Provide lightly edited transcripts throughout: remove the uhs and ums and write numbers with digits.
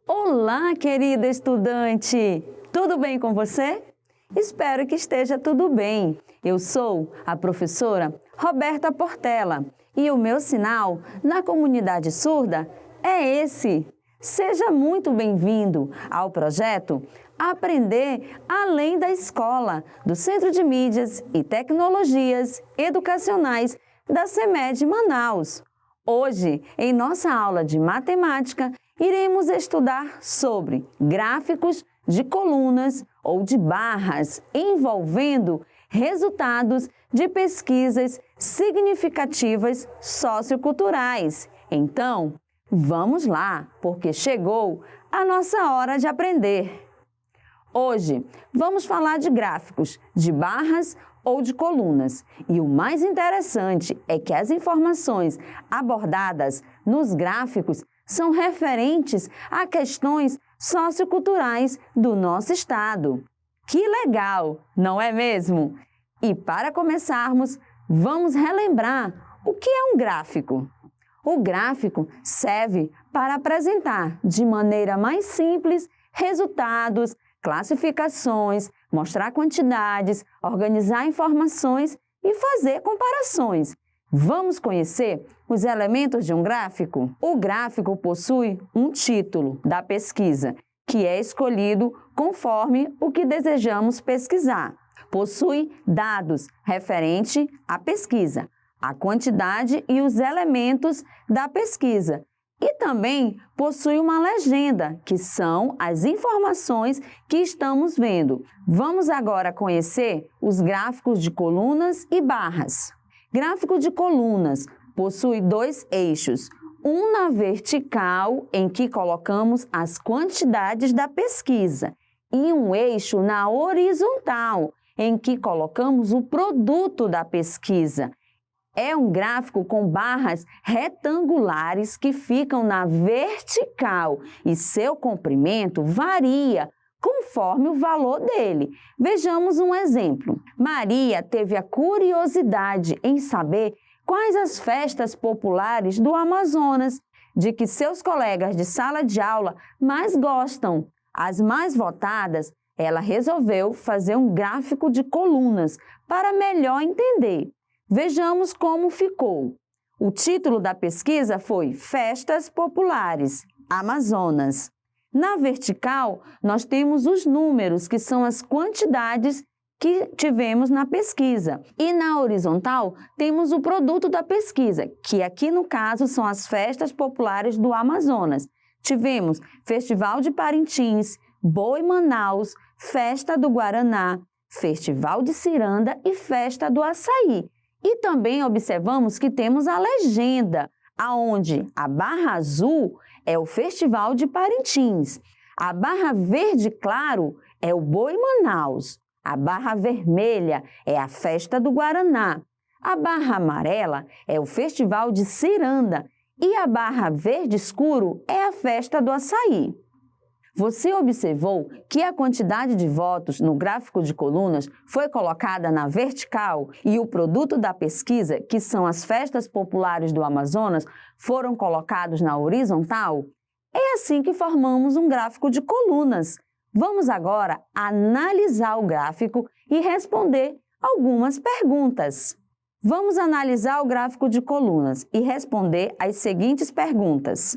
Olá, querida estudante! Tudo bem com você? Espero que esteja tudo bem. Eu sou a professora Roberta Portela e o meu sinal na comunidade surda é esse. Seja muito bem-vindo ao projeto Aprender Além da Escola, do Centro de Mídias e Tecnologias Educacionais da CEMED Manaus. Hoje, em nossa aula de matemática, iremos estudar sobre gráficos de colunas ou de barras envolvendo resultados de pesquisas significativas socioculturais. Então, vamos lá, porque chegou a nossa hora de aprender. Hoje, vamos falar de gráficos de barras ou de colunas. E o mais interessante é que as informações abordadas nos gráficos são referentes a questões socioculturais do nosso estado. Que legal, não é mesmo? E para começarmos, vamos relembrar o que é um gráfico. O gráfico serve para apresentar de maneira mais simples resultados, classificações, mostrar quantidades, organizar informações e fazer comparações. Vamos conhecer os elementos de um gráfico? O gráfico possui um título da pesquisa, que é escolhido conforme o que desejamos pesquisar. Possui dados referente à pesquisa, a quantidade e os elementos da pesquisa. E também possui uma legenda, que são as informações que estamos vendo. Vamos agora conhecer os gráficos de colunas e barras. Gráfico de colunas possui dois eixos, um na vertical, em que colocamos as quantidades da pesquisa, e um eixo na horizontal, em que colocamos o produto da pesquisa. É um gráfico com barras retangulares que ficam na vertical e seu comprimento varia conforme o valor dele. Vejamos um exemplo. Maria teve a curiosidade em saber quais as festas populares do Amazonas, de que seus colegas de sala de aula mais gostam. As mais votadas, ela resolveu fazer um gráfico de colunas para melhor entender. Vejamos como ficou. O título da pesquisa foi Festas Populares, Amazonas. Na vertical, nós temos os números, que são as quantidades que tivemos na pesquisa. E na horizontal, temos o produto da pesquisa, que aqui no caso são as festas populares do Amazonas. Tivemos Festival de Parintins, Boi Manaus, Festa do Guaraná, Festival de Ciranda e Festa do Açaí. E também observamos que temos a legenda, aonde a barra azul é o Festival de Parintins, a barra verde claro é o Boi Manaus, a barra vermelha é a Festa do Guaraná, a barra amarela é o Festival de Ciranda e a barra verde escuro é a Festa do Açaí. Você observou que a quantidade de votos no gráfico de colunas foi colocada na vertical e o produto da pesquisa, que são as festas populares do Amazonas, foram colocados na horizontal? É assim que formamos um gráfico de colunas. Vamos agora analisar o gráfico e responder algumas perguntas. Vamos analisar o gráfico de colunas e responder as seguintes perguntas.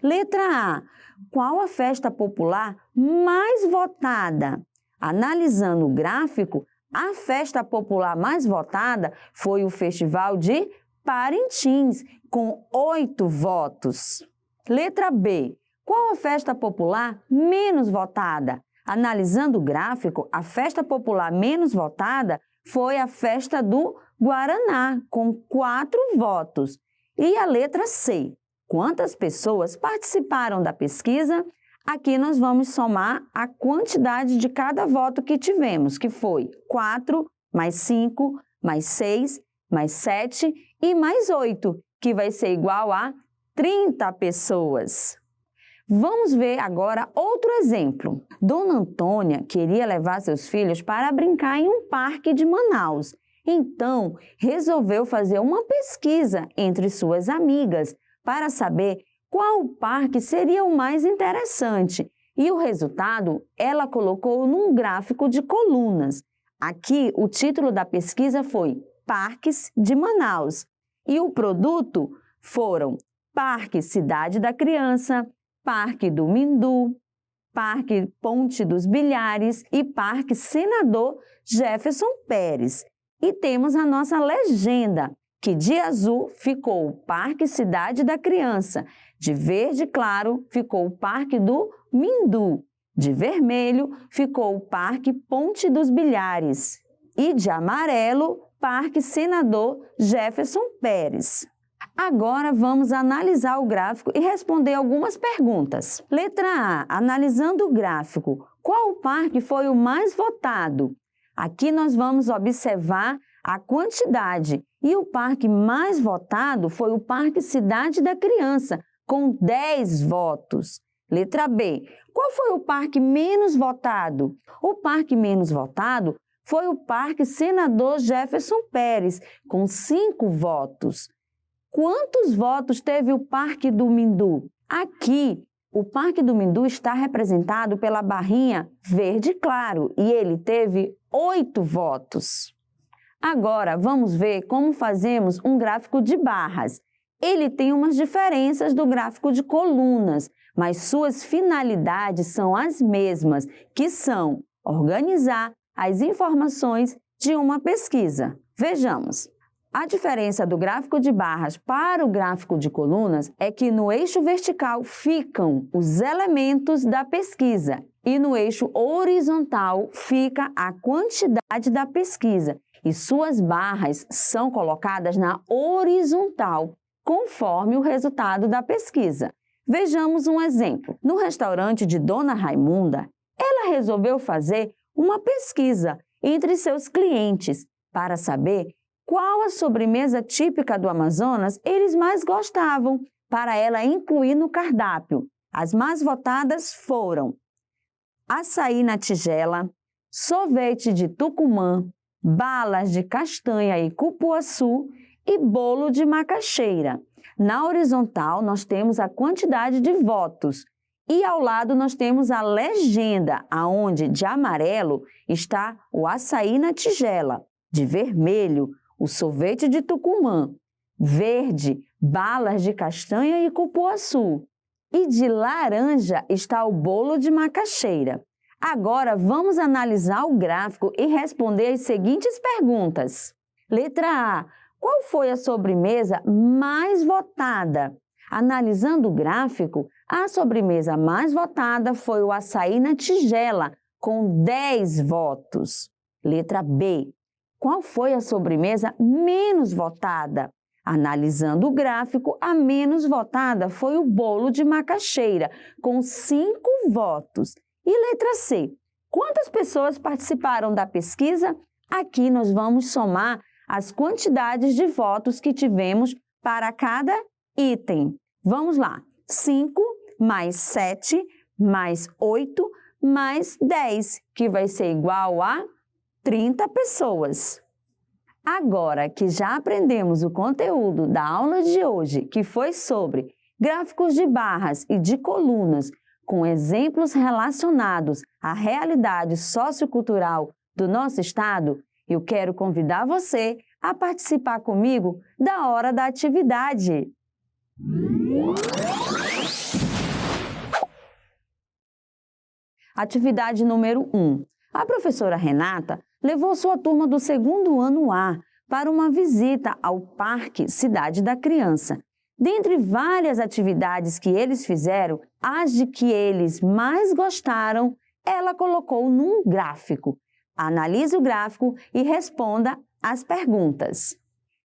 Letra A. Qual a festa popular mais votada? Analisando o gráfico, a festa popular mais votada foi o Festival de Parintins, com 8 votos. Letra B. Qual a festa popular menos votada? Analisando o gráfico, a festa popular menos votada foi a festa do Guaraná, com 4 votos. E a letra C. Quantas pessoas participaram da pesquisa? Aqui nós vamos somar a quantidade de cada voto que tivemos, que foi 4, mais 5, mais 6, mais 7 e mais 8, que vai ser igual a 30 pessoas. Vamos ver agora outro exemplo. Dona Antônia queria levar seus filhos para brincar em um parque de Manaus. Então, resolveu fazer uma pesquisa entre suas amigas para saber qual parque seria o mais interessante. E o resultado ela colocou num gráfico de colunas. Aqui, o título da pesquisa foi Parques de Manaus. E o produto foram Parque Cidade da Criança, Parque do Mindu, Parque Ponte dos Bilhares e Parque Senador Jefferson Pérez. E temos a nossa legenda, que de azul ficou o Parque Cidade da Criança, de verde claro ficou o Parque do Mindu, de vermelho ficou o Parque Ponte dos Bilhares e de amarelo, Parque Senador Jefferson Pérez. Agora vamos analisar o gráfico e responder algumas perguntas. Letra A, analisando o gráfico, qual parque foi o mais votado? Aqui nós vamos observar a quantidade e o parque mais votado foi o Parque Cidade da Criança, com 10 votos. Letra B, qual foi o parque menos votado? O parque menos votado foi o Parque Senador Jefferson Pérez, com 5 votos. Quantos votos teve o Parque do Mindu? Aqui, o Parque do Mindu está representado pela barrinha verde claro e ele teve 8 votos. Agora, vamos ver como fazemos um gráfico de barras. Ele tem umas diferenças do gráfico de colunas, mas suas finalidades são as mesmas, que são organizar as informações de uma pesquisa. Vejamos. A diferença do gráfico de barras para o gráfico de colunas é que no eixo vertical ficam os elementos da pesquisa e no eixo horizontal fica a quantidade da pesquisa e suas barras são colocadas na horizontal, conforme o resultado da pesquisa. Vejamos um exemplo. No restaurante de Dona Raimunda, ela resolveu fazer uma pesquisa entre seus clientes para saber qual a sobremesa típica do Amazonas eles mais gostavam, para ela incluir no cardápio. As mais votadas foram açaí na tigela, sorvete de Tucumã, balas de castanha e cupuaçu e bolo de macaxeira. Na horizontal, nós temos a quantidade de votos e ao lado nós temos a legenda, aonde de amarelo está o açaí na tigela, de vermelho, o sorvete de Tucumã, verde, balas de castanha e cupuaçu, e de laranja está o bolo de macaxeira. Agora vamos analisar o gráfico e responder as seguintes perguntas. Letra A. Qual foi a sobremesa mais votada? Analisando o gráfico, a sobremesa mais votada foi o açaí na tigela, com 10 votos. Letra B. Qual foi a sobremesa menos votada? Analisando o gráfico, a menos votada foi o bolo de macaxeira, com 5 votos. E letra C. Quantas pessoas participaram da pesquisa? Aqui nós vamos somar as quantidades de votos que tivemos para cada item. Vamos lá. 5 mais 7 mais 8 mais 10, que vai ser igual a 30 pessoas. Agora que já aprendemos o conteúdo da aula de hoje, que foi sobre gráficos de barras e de colunas, com exemplos relacionados à realidade sociocultural do nosso estado, eu quero convidar você a participar comigo da hora da atividade. Atividade número 1. A professora Renata levou sua turma do 2º ano A para uma visita ao Parque Cidade da Criança. Dentre várias atividades que eles fizeram, as de que eles mais gostaram, ela colocou num gráfico. Analise o gráfico e responda as perguntas.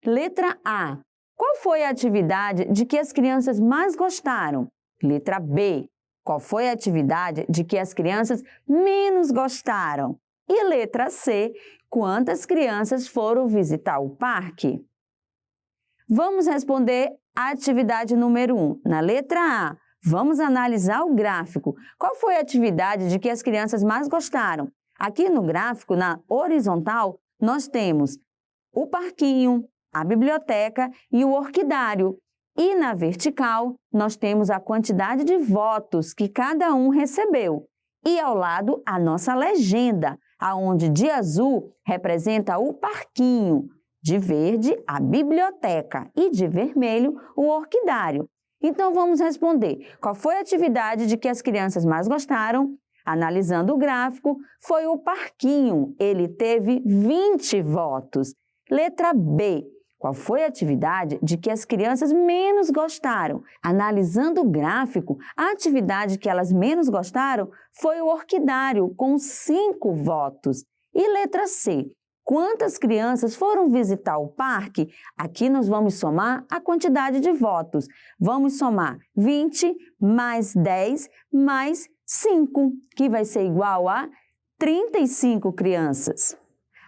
Letra A. Qual foi a atividade de que as crianças mais gostaram? Letra B. qual foi a atividade de que as crianças menos gostaram? E letra C, quantas crianças foram visitar o parque? Vamos responder a atividade número 1. Na letra A, vamos analisar o gráfico. Qual foi a atividade de que as crianças mais gostaram? Aqui no gráfico, na horizontal, nós temos o parquinho, a biblioteca e o orquidário. E na vertical, nós temos a quantidade de votos que cada um recebeu. E ao lado, a nossa legenda, aonde de azul representa o parquinho, de verde, a biblioteca e de vermelho, o orquidário. Então, vamos responder. Qual foi a atividade de que as crianças mais gostaram? Analisando o gráfico, foi o parquinho. Ele teve 20 votos. Letra B. Qual foi a atividade de que as crianças menos gostaram? Analisando o gráfico, a atividade que elas menos gostaram foi o orquidário, com 5 votos. E letra C. Quantas crianças foram visitar o parque? Aqui nós vamos somar a quantidade de votos. Vamos somar 20 mais 10 mais 5, que vai ser igual a 35 crianças.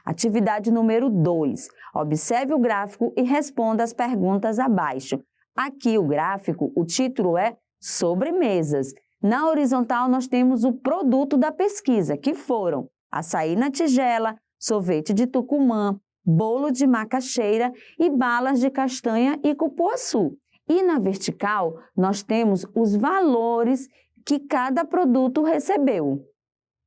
Atividade número 2. Observe o gráfico e responda as perguntas abaixo. Aqui o gráfico, o título é Sobremesas. Na horizontal nós temos o produto da pesquisa, que foram açaí na tigela, sorvete de Tucumã, bolo de macaxeira e balas de castanha e cupuaçu. E na vertical, nós temos os valores que cada produto recebeu.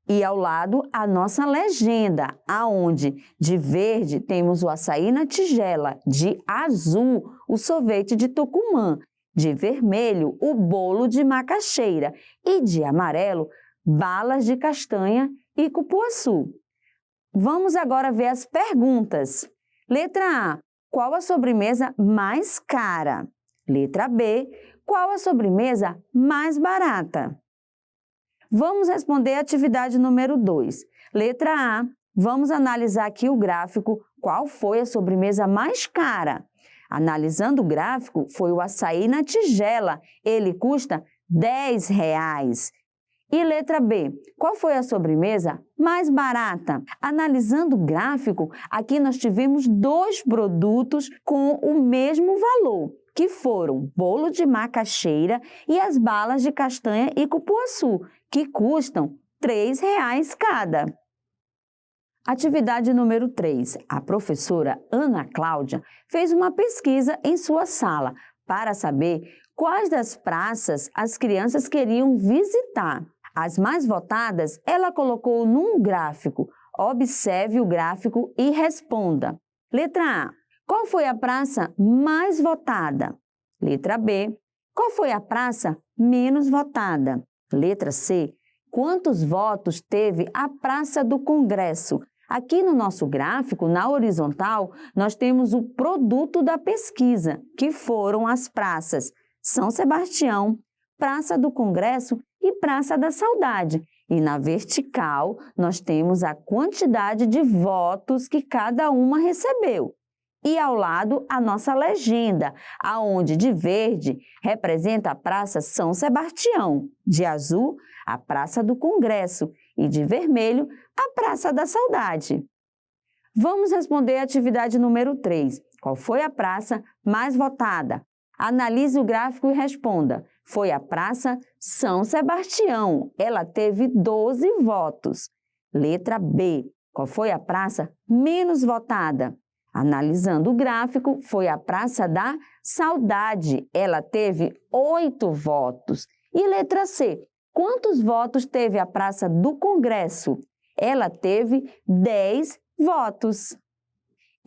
E ao lado, a nossa legenda, aonde de verde temos o açaí na tigela, de azul, o sorvete de Tucumã, de vermelho, o bolo de macaxeira e de amarelo, balas de castanha e cupuaçu. Vamos agora ver as perguntas. Letra A. Qual a sobremesa mais cara? Letra B. Qual a sobremesa mais barata? Vamos responder a atividade número 2. Letra A. Vamos analisar aqui o gráfico. Qual foi a sobremesa mais cara? Analisando o gráfico, foi o açaí na tigela. Ele custa R$10. E letra B, qual foi a sobremesa mais barata? Analisando o gráfico, aqui nós tivemos 2 produtos com o mesmo valor, que foram bolo de macaxeira e as balas de castanha e cupuaçu, que custam R$3 cada. Atividade número 3. A professora Ana Cláudia fez uma pesquisa em sua sala para saber quais das praças as crianças queriam visitar. As mais votadas, ela colocou num gráfico. Observe o gráfico e responda. Letra A. Qual foi a praça mais votada? Letra B. Qual foi a praça menos votada? Letra C. Quantos votos teve a Praça do Congresso? Aqui no nosso gráfico, na horizontal, nós temos o produto da pesquisa, que foram as praças São Sebastião, Praça do Congresso e Praça da Saudade. E na vertical, nós temos a quantidade de votos que cada uma recebeu. E ao lado, a nossa legenda, aonde de verde representa a Praça São Sebastião, de azul, a Praça do Congresso e de vermelho, a Praça da Saudade. Vamos responder a atividade número 3. Qual foi a praça mais votada? Analise o gráfico e responda. Foi a Praça São Sebastião. Ela teve 12 votos. Letra B. Qual foi a praça menos votada? Analisando o gráfico, foi a Praça da Saudade. Ela teve 8 votos. E letra C. Quantos votos teve a Praça do Congresso? Ela teve 10 votos.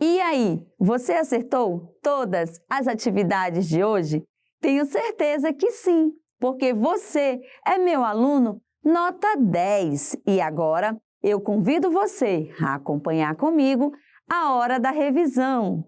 E aí, você acertou todas as atividades de hoje? Tenho certeza que sim, porque você é meu aluno nota 10. E agora eu convido você a acompanhar comigo a hora da revisão.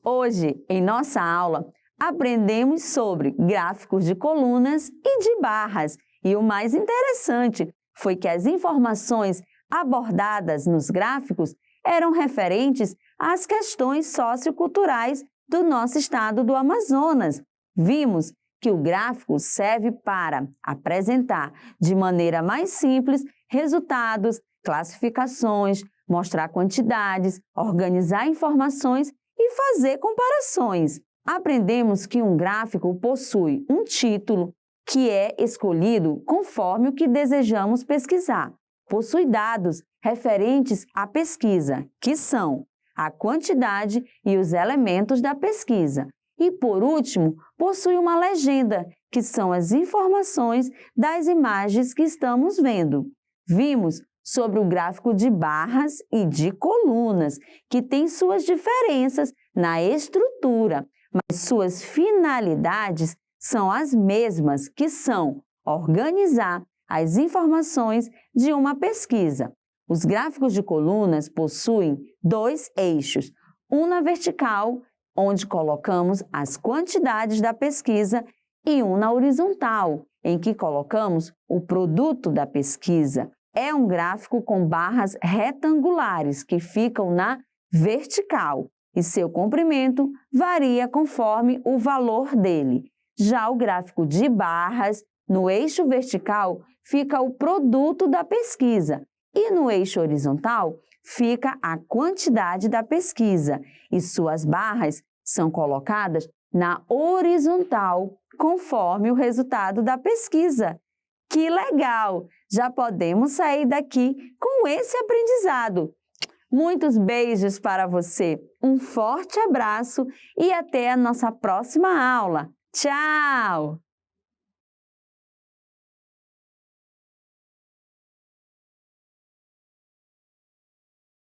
Hoje, em nossa aula, aprendemos sobre gráficos de colunas e de barras. E o mais interessante foi que as informações abordadas nos gráficos eram referentes às questões socioculturais do nosso estado do Amazonas. Vimos que o gráfico serve para apresentar de maneira mais simples resultados, classificações, mostrar quantidades, organizar informações e fazer comparações. Aprendemos que um gráfico possui um título, que é escolhido conforme o que desejamos pesquisar. Possui dados referentes à pesquisa, que são a quantidade e os elementos da pesquisa. E, por último, possui uma legenda, que são as informações das imagens que estamos vendo. Vimos sobre o gráfico de barras e de colunas, que tem suas diferenças na estrutura, mas suas finalidades são as mesmas, que são organizar as informações de uma pesquisa. Os gráficos de colunas possuem dois eixos, um na vertical, onde colocamos as quantidades da pesquisa, e um na horizontal, em que colocamos o produto da pesquisa. É um gráfico com barras retangulares que ficam na vertical e seu comprimento varia conforme o valor dele. Já o gráfico de barras, no eixo vertical, fica o produto da pesquisa e no eixo horizontal fica a quantidade da pesquisa e suas barras são colocadas na horizontal, conforme o resultado da pesquisa. Que legal! Já podemos sair daqui com esse aprendizado. Muitos beijos para você, um forte abraço e até a nossa próxima aula. Tchau!